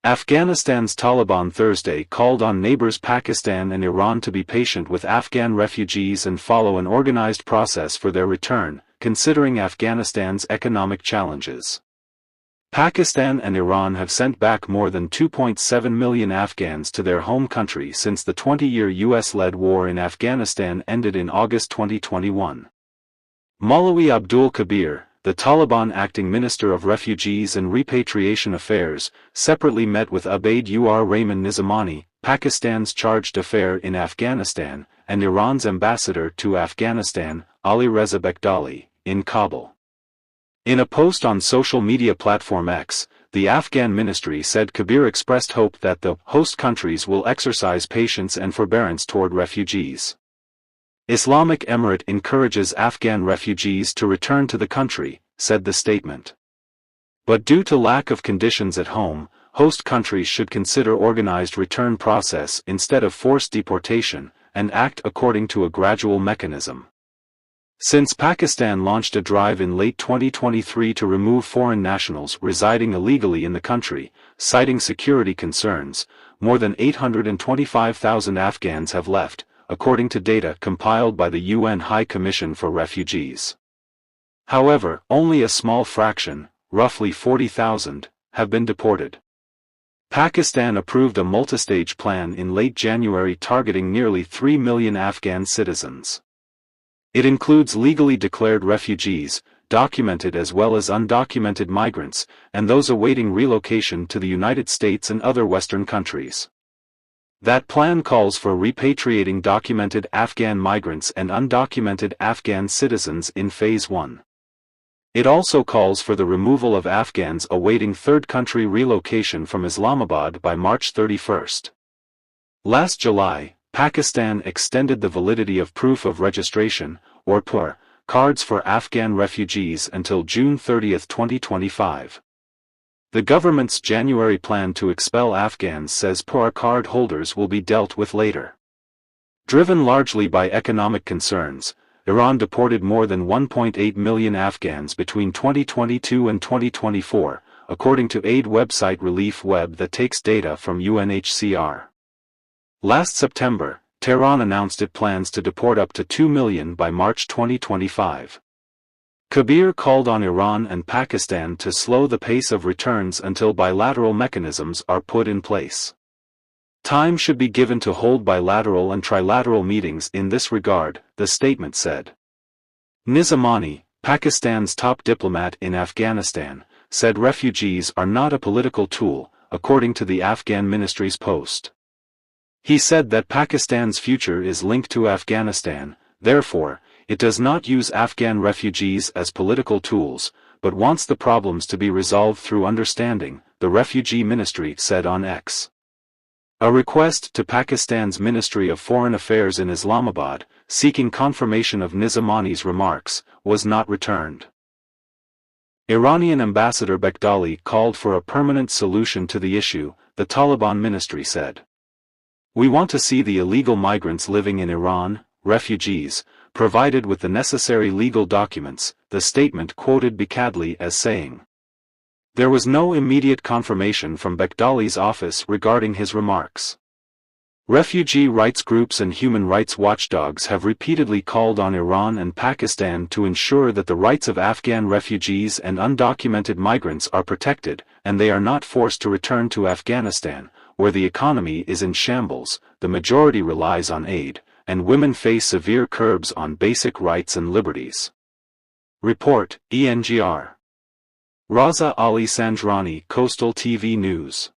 Afghanistan's Taliban Thursday called on neighbors Pakistan and Iran to be patient with Afghan refugees and follow an organized process for their return, considering Afghanistan's economic challenges. Pakistan and Iran have sent back more than 2.7 million Afghans to their home country since the 20-year US-led war in Afghanistan ended in August 2021. Maulawi Abdul Kabir, the Taliban acting Minister of Refugees and Repatriation Affairs, separately met with Ubaid-ur-Rahman Nizamani, Pakistan's charge d'affaires in Afghanistan, and Iran's ambassador to Afghanistan, Ali Reza Bekdali, in Kabul. In a post on social media platform X, the Afghan ministry said Kabir expressed hope that the host countries will exercise patience and forbearance toward refugees. Islamic Emirate encourages Afghan refugees to return to the country, said the statement. But due to lack of conditions at home, host countries should consider organized return process instead of forced deportation, and act according to a gradual mechanism. Since Pakistan launched a drive in late 2023 to remove foreign nationals residing illegally in the country, citing security concerns, more than 825,000 Afghans have left, according to data compiled by the UN High Commission for Refugees. However, only a small fraction, roughly 40,000, have been deported. Pakistan approved a multi-stage plan in late January targeting nearly 3 million Afghan citizens. It includes legally declared refugees, documented as well as undocumented migrants, and those awaiting relocation to the United States and other Western countries. That plan calls for repatriating documented Afghan migrants and undocumented Afghan citizens in Phase 1. It also calls for the removal of Afghans awaiting third-country relocation from Islamabad by March 31. Last July, Pakistan extended the validity of Proof of Registration, or PUR, cards for Afghan refugees until June 30, 2025. The government's January plan to expel Afghans says PUR card holders will be dealt with later. Driven largely by economic concerns, Iran deported more than 1.8 million Afghans between 2022 and 2024, according to aid website Relief Web that takes data from UNHCR. Last September, Tehran announced it plans to deport up to 2 million by March 2025. Kabir called on Iran and Pakistan to slow the pace of returns until bilateral mechanisms are put in place. Time should be given to hold bilateral and trilateral meetings in this regard, the statement said. Nizamani, Pakistan's top diplomat in Afghanistan, said refugees are not a political tool, according to the Afghan ministry's post. He said that Pakistan's future is linked to Afghanistan, therefore, it does not use Afghan refugees as political tools, but wants the problems to be resolved through understanding, the Refugee Ministry said on X. A request to Pakistan's Ministry of Foreign Affairs in Islamabad, seeking confirmation of Nizamani's remarks, was not returned. Iranian Ambassador Bekdali called for a permanent solution to the issue, the Taliban ministry said. We want to see the illegal migrants living in Iran, refugees, provided with the necessary legal documents, the statement quoted Bekdali as saying. There was no immediate confirmation from Bekdali's office regarding his remarks. Refugee rights groups and human rights watchdogs have repeatedly called on Iran and Pakistan to ensure that the rights of Afghan refugees and undocumented migrants are protected, and they are not forced to return to Afghanistan, where the economy is in shambles, the majority relies on aid, and women face severe curbs on basic rights and liberties. Report, ENGR. Raza Ali Sanjrani, Coastal TV News.